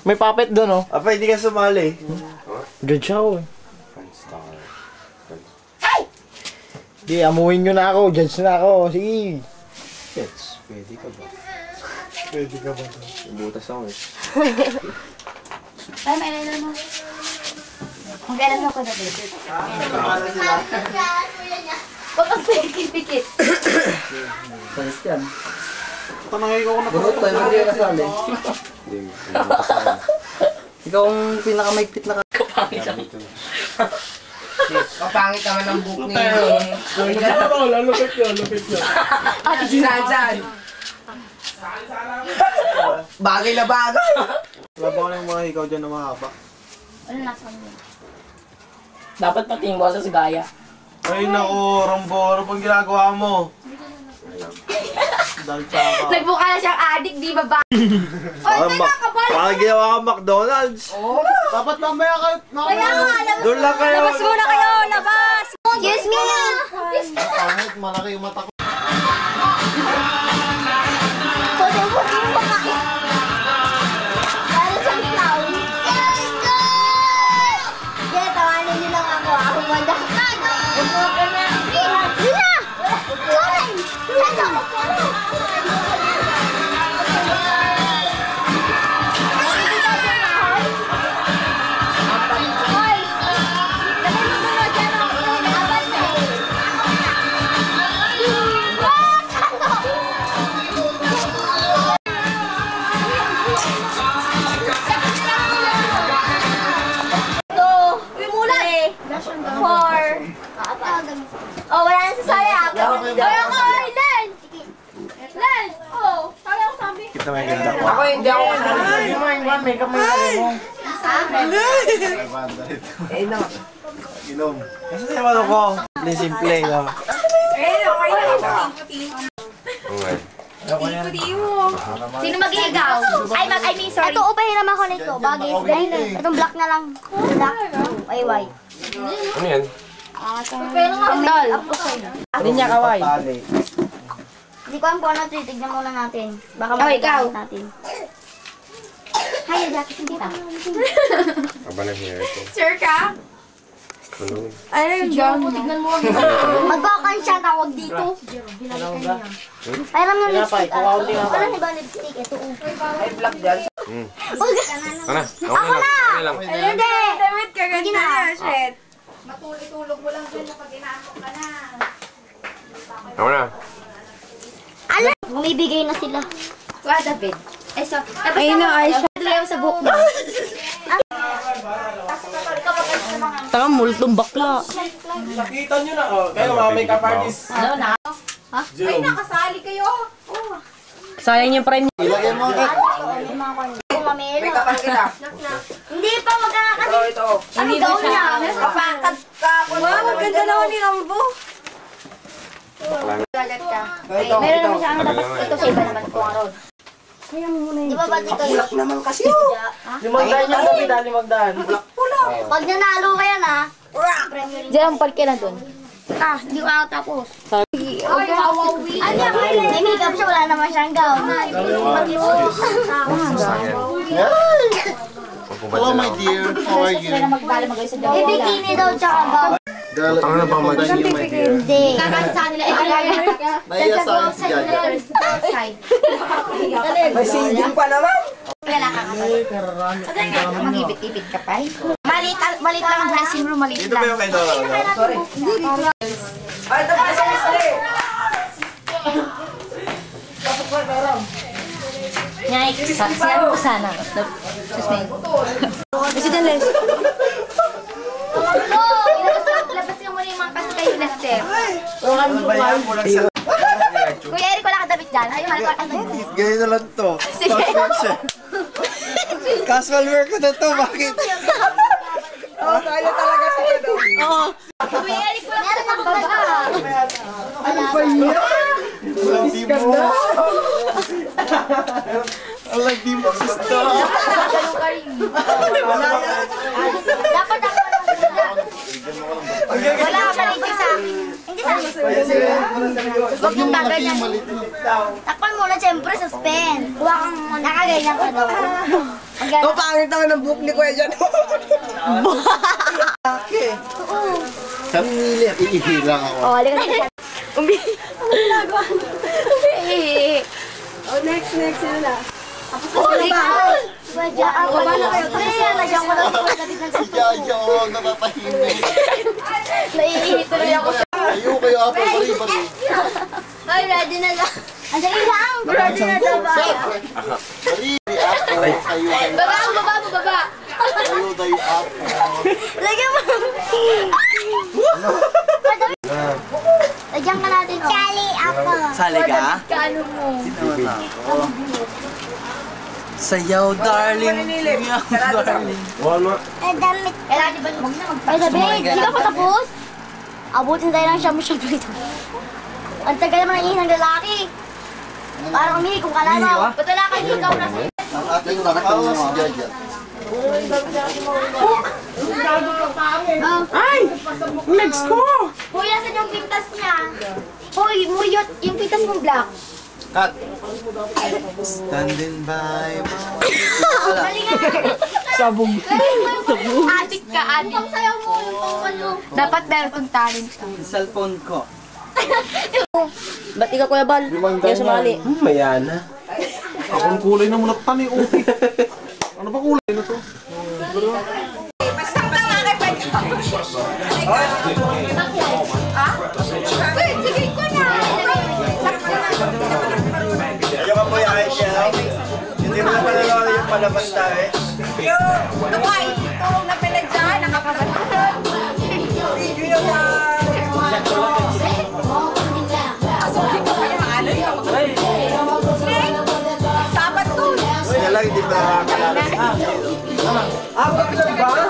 May puppet doon, oh. Apa, hindi ka sumali. Judge ako, eh. Di, amuhin nyo na ako. Judge na ako. Sige. Yes, pwede ka ba? Pwede ka ba? Butas ako eh. Ay, may ilan mo. Kung kailan mo ko na dito. Huwag kang pikit-pikit. Salit yan. Tanangay ko na Bunot tayo, hindi ka kasali. Ikaw ang pinakamaigpit na kapangit ako. Kapangit naman ang book ni... Lupit yun. Ate Sinansan! Bagay na bagay! Wala ba ka ng mga ikaw dyan na mahaba? Ano nasa mo? Dapat pating mo sa gaya. Ay naku, Rambo, ano pang ginagawa mo? Dahil tsaka. Nagbuka na siyang adik, di ba ba? Parang ginawa ka McDonald's. Oo. Dapat mamaya kayo. Doon lang kayo. Labas muna kayo! Labas! Excuse me! Pangit, malaki yung mata ko. Oh, wala na sa saya. Kaya ko, Len! Len! Oh, sabi ako sabi. Kita may ganda ko. Ako hindi ako kasali. May kamay mo. Eh, no. Inom. Kasi yung ano ko? Simple no? Sino mag-iigaw? I mean, sorry. Ito, upahiram ako nito. Bagay. Itong black na lang. Black. Ay, white. Ano yan? Tol. Hindi niya kaway. Hindi ko alam kung ano ito. Tignan muna natin. Baka magagamit natin. Hi, Jackie. Hindi pa. Aba na hair ko. Sir ka? Ano? Ano yung John? Tignan mo. Magbakan siya tawag dito. Pairam yung lipstick. Wala ni ba lipstick? Ito. Ay, black dyan. Ano? Ako na! lang. Hindi! Damit ka Sige ganda na. na, shit. Matulog mo lang dyan kapag inaantok ka na. Ako na. Ano? Bumibigay na sila. Kuha, David. Ay, so, tapos na ay siya sa buhok mo. Tanga, multong bakla. Nakita nyo na, oh. Kayo mga makeup artist. Ano na? Ay, nakasali kayo. Oh. Sayang yung prime. Ilagay mo ka. May kapal kita. Hindi pa magkakasi. Ito. Ano daw niya? Kapangkat ka. Wow, ang ganda naman ni Rambo. Galit ka. Ito. Meron naman siya ano dapat ito sa iba naman kung ano. Di ba ba't ikaw Bulak naman kasi. Limagdaan yung gabi dahil limagdaan. Pag nanalo ka yan ha. Diyan, palke na dun. Ah, hindi ko ako tapos. Ay, hawawi. Ano yan? May makeup siya, wala naman siyang gown. Hello, my dear. How are you? Eh, bikini daw tsaka gown. Tanga na bang mag-ano yung my dear? Hindi. Kakanta sa kanila. Naiya sa akin si Jaja. May singing pa naman. Kaya nakakapal. Mag-ibit-ibit ka pa. Malit lang ang dressing room, malit Ito ba lang. yung kay Dora? Sorry. Ay, ito pa sa listri. Nyay, siyan ko sana. Excuse me. President Les. Labas ka muna yung mga kasakay ni Lester. Ano ba yan? Kulang sa... Kuya Eric, wala ka damit dyan. Ayun, halika. Ganyan na lang to. Casual siya. Casual wear ko na to. Bakit? Oh, tayo talaga siya doon. Oo. Kuya Eric, wala ka damit dyan. Ano ba yan? Sabi mo. Alam, di mo sisto. Dapat ako. Wala ka maligay sa akin. Hindi sa akin. Huwag yung baganyan. Takpan muna, siyempre, suspense. Huwag kang nakaganyan ka daw. Ang pangit naman ng book ni Kuya dyan. Sabi nila, iihilang ako. Oh, halika na. Umbi. Ano ginagawa? Umbi. Oh, next, sino na? Oh, halika. Baba na kayo. Nagyan ko lang. Si Jaja, oh, napapahimik. Naiihituloy ako. Ayaw kayo, Apo. Bari. Ay, ready na lang. Andali lang. Ready na daw ba? Bari, Apo. Kayo. Baba. Kayo daw yung Apo. Lagyan mo. Lagyan ka natin. Sali ako. Sali ka? Kano mo? Sayaw, darling. Sayaw, darling. Damit. Kailangan di ba huwag na magpapos? Ay, sabi, hindi ka pa tapos? Abutin tayo ng shamu-shamu ito. Ang tagal naman ng isang lalaki. Parang umihi kung kalano. Ba't wala kang ikaw na sa'yo? Ang ating nakatawa si Jaja. Ay! Legs ko! Hoy, nasan yung pintas niya? Hoy, muyot, yung pintas mong black. Cut. Standing by. Dali nga. Sabog. Adik ka, adik. Pang sayaw mo, yung pang ano. Dapat meron kang talent ka. Cellphone ko. Ba't ikaw, Kuya Bal? Hindi sumali. Mayana. Akong kulay na muna tani, uti. Ano ba kulay na to? Sige ko na. Ayaw ka po yung ayos siya. Hindi mo na palalawa yung palabas tayo eh. Ay, tulong na pinagdaan, nakapagod. Video yun na. Asukin ko pa yung ano yun. Sabat to. Kaya lang, hindi pa nakakalala. Ah, bakit ba?